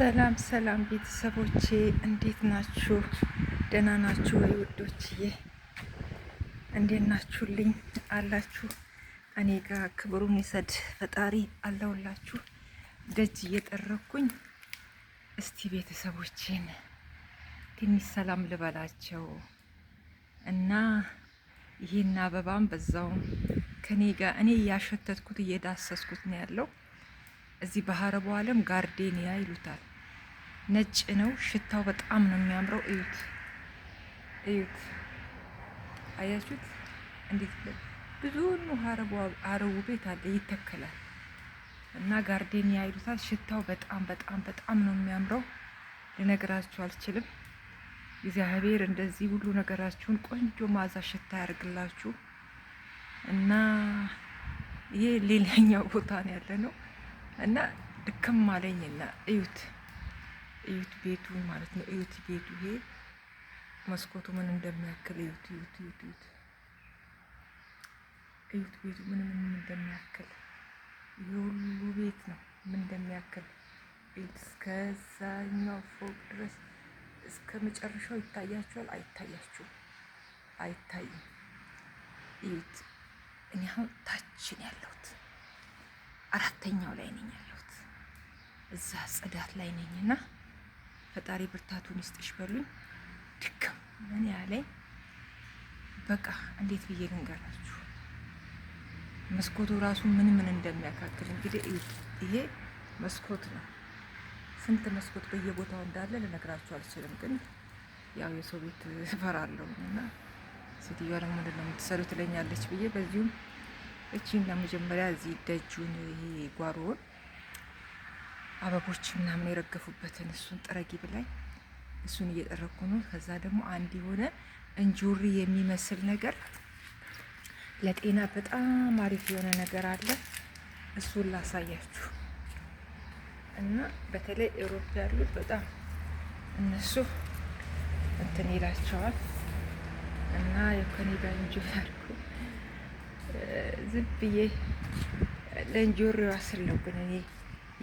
ሰላም ሰላም ቤተሰቦቼ እንዴት ናችሁ? ደህና ናችሁ ወይ ውዶችዬ? እንዴት ናችሁልኝ አላችሁ? እኔ ጋር ክብሩን ይሰድ ፈጣሪ አለውላችሁ። ደጅ እየጠረኩኝ እስቲ ቤተሰቦቼን ትንሽ ሰላም ልበላቸው እና ይሄን አበባም በዛውም ከኔ ጋር እኔ እያሸተትኩት እየዳሰስኩት ነው ያለው። እዚህ በሀረቡ ዓለም ጋርዴኒያ ይሉታል። ነጭ ነው፣ ሽታው በጣም ነው የሚያምረው። እዩት እዩት፣ አያችሁት? እንዴት ብዙ ነው ሀረቡ ቤት አለ ይተከላል። እና ጋርዴኒያ ይሉታል። ሽታው በጣም በጣም በጣም ነው የሚያምረው። ልነግራችሁ አልችልም። እግዚአብሔር እንደዚህ ሁሉ ነገራችሁን ቆንጆ ማዛ ሽታ ያርግላችሁ። እና ይሄ ሌላኛው ቦታ ነው ያለ ነው እና ድክም አለኝና እዩት እዩት ቤቱ ማለት ነው። እዩት ቤቱ ይሄ መስኮቱ ምን እንደሚያክል እዩት እዩት እዩት እዩት እዩት ቤቱ ምን እንደሚያክል ይሄ ሁሉ ቤት ነው ምን እንደሚያክል እዩት። እስከዛኛው ፎቅ ድረስ እስከ መጨረሻው ይታያችኋል? አይታያችሁም? አይታይም። እዩት። እኔ አሁን ታች ነው ያለሁት፣ አራተኛው ላይ ነኝ ያለሁት፣ እዛ ጽዳት ላይ ነኝና ፈጣሪ ብርታቱን ይስጥሽ በሉኝ። ድክም ምን ያለኝ በቃ እንዴት ብዬ ልንገራችሁ። መስኮቱ ራሱ ምን እንደሚያካክል እንግዲህ ይሄ መስኮት ነው። ስንት መስኮት በየቦታው እንዳለ ልነግራችሁ አልችልም። ግን ያው የሰው ቤት እፈራለሁ እና ሴትዮዋ ደግሞ ምንድን ነው የምትሰሩት ትለኛለች ብዬ በዚሁም እቺን ለመጀመሪያ እዚህ ደጁን ይሄ ጓሮውን አበቦች ምናምን የረገፉበትን እሱን ጥረጊ ብላኝ እሱን እየጠረኩ ነው። ከዛ ደግሞ አንድ የሆነ እንጆሪ የሚመስል ነገር ለጤና በጣም አሪፍ የሆነ ነገር አለ። እሱን ላሳያችሁ እና በተለይ ኤሮፕ ያሉት በጣም እነሱ እንትን ይላቸዋል እና የኮኔ ጋር እንጆሪ ያልኩ ዝም ብዬ ለእንጆሪዋ ስለው ግን እኔ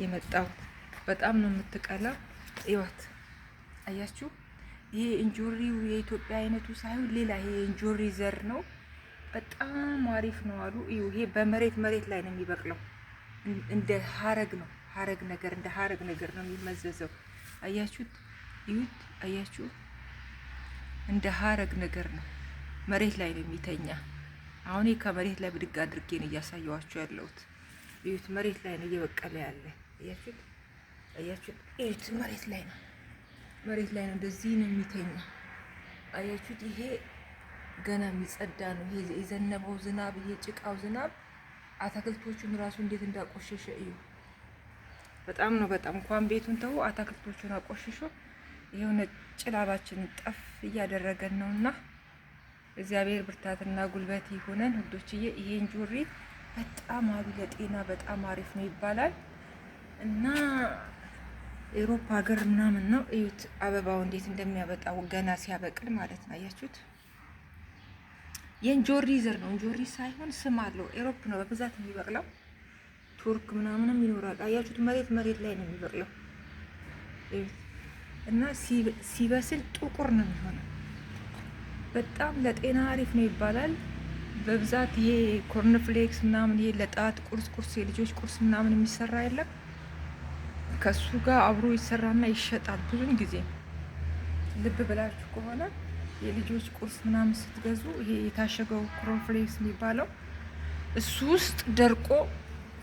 የመጣሁት በጣም ነው የምትቀላው። ይወት አያችሁ? ይሄ እንጆሪው የኢትዮጵያ አይነቱ ሳይሆን ሌላ ይሄ እንጆሪ ዘር ነው። በጣም አሪፍ ነው አሉ። ይሄ በመሬት ላይ ነው የሚበቅለው። እንደ ሀረግ ነው፣ ሀረግ ነገር እንደ ሀረግ ነገር ነው የሚመዘዘው። አያችሁት? ይሁት አያችሁ? እንደ ሀረግ ነገር ነው፣ መሬት ላይ ነው የሚተኛ። አሁን ከመሬት ላይ ብድግ አድርጌ ነው እያሳየዋችሁ ያለሁት። እዩት፣ መሬት ላይ ነው እየበቀለ ያለ። አያችሁት? አያችሁት? እዩት፣ መሬት ላይ ነው፣ መሬት ላይ ነው፣ እንደዚህ ነው የሚተኛ። አያችሁት? ይሄ ገና የሚጸዳ ነው። ይሄ የዘነበው ዝናብ፣ ይሄ ጭቃው ዝናብ አታክልቶቹን ራሱ እንዴት እንዳቆሸሸ እዩ። በጣም ነው በጣም እንኳን ቤቱን ተው አታክልቶቹን አቆሸሾ የሆነ ጭላባችንን ጠፍ እያደረገን ነውና እግዚአብሔር ብርታትና ጉልበት ይሁነን ውዶችዬ። ይሄ እንጆሪ በጣም አሉ ለጤና በጣም አሪፍ ነው ይባላል እና ኤሮፓ ሀገር ምናምን ነው። እዩት አበባው እንዴት እንደሚያበጣው ገና ሲያበቅል ማለት ነው። አያችሁት? የእንጆሪ ዘር ነው፣ እንጆሪ ሳይሆን ስም አለው። ኤሮፕ ነው በብዛት የሚበቅለው፣ ቱርክ ምናምንም ይኖራል። አያችሁት? መሬት ላይ ነው የሚበቅለው እና ሲበስል ጥቁር ነው የሚሆነው። በጣም ለጤና አሪፍ ነው ይባላል። በብዛት ይሄ ኮርንፍሌክስ ምናምን ይሄ ለጣት ቁርስ የልጆች ቁርስ ምናምን የሚሰራ የለም፣ ከሱ ጋር አብሮ ይሰራና ይሸጣል። ብዙን ጊዜ ልብ ብላችሁ ከሆነ የልጆች ቁርስ ምናምን ስትገዙ ይሄ የታሸገው ኮርንፍሌክስ የሚባለው እሱ ውስጥ ደርቆ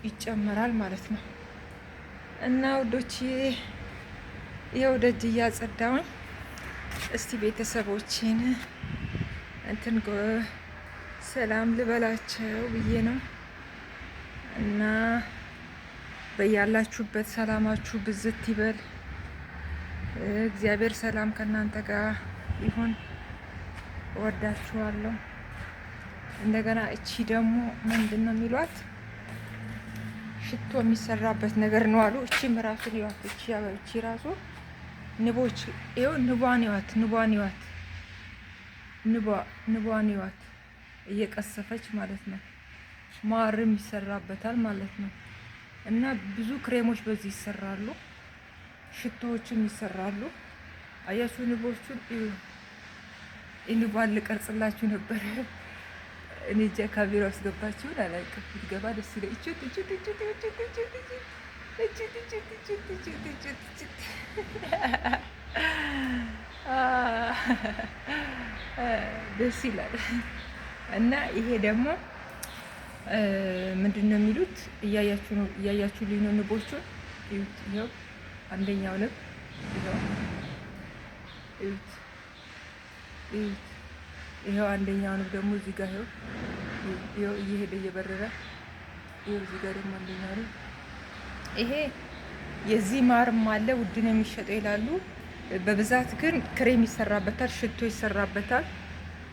ይጨመራል ማለት ነው። እና ውዶች ይኸው ደጅ እያጸዳውን እስቲ ቤተሰቦችን እንትን ሰላም ልበላቸው ብዬ ነው። እና በያላችሁበት ሰላማችሁ ብዝት ይበል። እግዚአብሔር ሰላም ከእናንተ ጋር ይሁን። እወዳችኋለሁ። እንደገና እቺ ደግሞ ምንድን ነው የሚሏት? ሽቶ የሚሰራበት ነገር ነው አሉ። እቺም ራሱን ይዋት። እቺ ራሱ ንቦች ይኸው ንቧን ይዋት፣ ንቧን ይዋት እየቀሰፈች ማለት ነው። ማርም ይሰራበታል ማለት ነው። እና ብዙ ክሬሞች በዚህ ይሰራሉ። ሽቶዎችም ይሰራሉ። አያችሁ ንቦቹን እንባል ልቀርጽላችሁ ነበር። እኔ እንጃ ካሜራ ውስጥ ገባችሁን አላውቅም። ብትገባ ደስ ይለኝ። ደስ ይላል። እና ይሄ ደግሞ ምንድን ነው የሚሉት? እያያችሁ ልኝ ነው ንቦቹን። ይኸው አንደኛው ንብ ይኸው አንደኛው ንብ ደግሞ እዚህ ጋር ይኸው እየሄደ እየበረረ ይኸው እዚህ ጋር ደግሞ አንደኛው ንብ። ይሄ የዚህ ማርም አለ ውድ ነው የሚሸጠው ይላሉ። በብዛት ግን ክሬም ይሰራበታል፣ ሽቶ ይሰራበታል።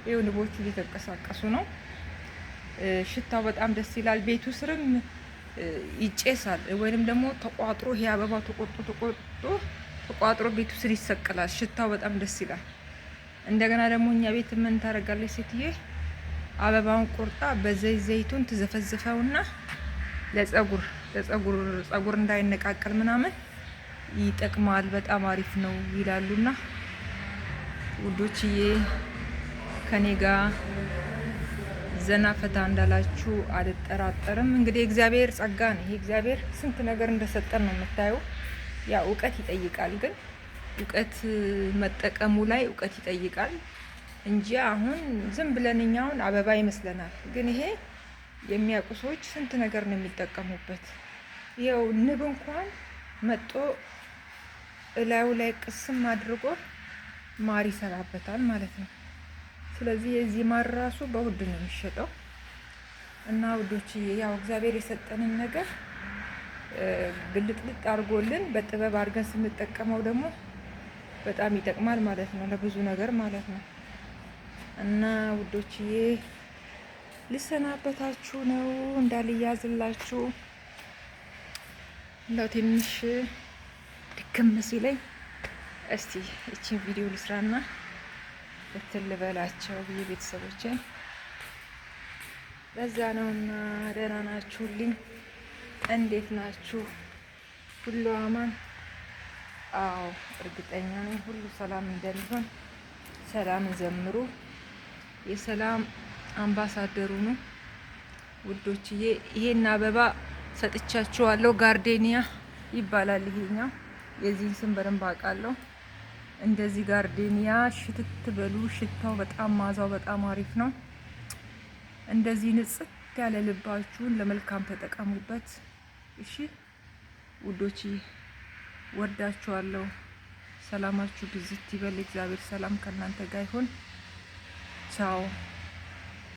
ይኸው ንቦቹ እየተንቀሳቀሱ ነው። ሽታው በጣም ደስ ይላል። ቤቱ ስርም ይጨሳል፣ ወይንም ደግሞ ተቋጥሮ ይሄ አበባው ተቋጥሮ ቤቱ ስር ይሰቀላል። ሽታው በጣም ደስ ይላል። እንደገና ደግሞ እኛ ቤት ምን ታደርጋለች ሴትዬ? አበባውን ቆርጣ ዘይቱን ትዘፈዝፈውና ለጸጉር እንዳይነቃቀል ምናምን ይጠቅማል። በጣም አሪፍ ነው ይላሉና ውዶችዬ ከኔ ጋር ዘና ፈታ እንዳላችሁ አልጠራጠርም። እንግዲህ እግዚአብሔር ጸጋ ነው። ይሄ እግዚአብሔር ስንት ነገር እንደሰጠን ነው የምታየው። ያ እውቀት ይጠይቃል፣ ግን እውቀት መጠቀሙ ላይ እውቀት ይጠይቃል እንጂ አሁን ዝም ብለን እኛውን አበባ ይመስለናል። ግን ይሄ የሚያውቁ ሰዎች ስንት ነገር ነው የሚጠቀሙበት። ይኸው ንብ እንኳን መጦ እላዩ ላይ ቅስም አድርጎ ማር ይሰራበታል ማለት ነው። ስለዚህ የዚህ ማር ራሱ በውድ ነው የሚሸጠው። እና ውዶችዬ ያው እግዚአብሔር የሰጠንን ነገር ግልጥልጥ አድርጎልን በጥበብ አድርገን ስንጠቀመው ደግሞ በጣም ይጠቅማል ማለት ነው፣ ለብዙ ነገር ማለት ነው። እና ውዶችዬ ልሰናበታችሁ ነው እንዳልያዝላችሁ። እንደው ትንሽ ድክም ሲለኝ እስቲ እቺን ቪዲዮ ልስራና ልበላቸው ብዬ ቤተሰቦቼን በዛ ነውና። ደህና ናችሁልኝ? እንዴት ናችሁ? ሁሉ አማን? አዎ እርግጠኛ ነኝ ሁሉ ሰላም እንደሚሆን። ሰላም ዘምሩ፣ የሰላም አምባሳደሩ ነው ውዶችዬ። ይሄን አበባ ሰጥቻችኋለሁ። ጋርዴኒያ ይባላል ይሄኛው። የዚህን ስም በደንብ አውቃለሁ። እንደዚህ ጋርዴኒያ ሽትት በሉ። ሽታው በጣም ማዛው በጣም አሪፍ ነው። እንደዚህ ንጽት ያለ ልባችሁን ለመልካም ተጠቀሙበት። እሺ ውዶች ወዳችኋለሁ። ሰላማችሁ ብዝት ይበል። እግዚአብሔር ሰላም ከእናንተ ጋር ይሁን። ቻው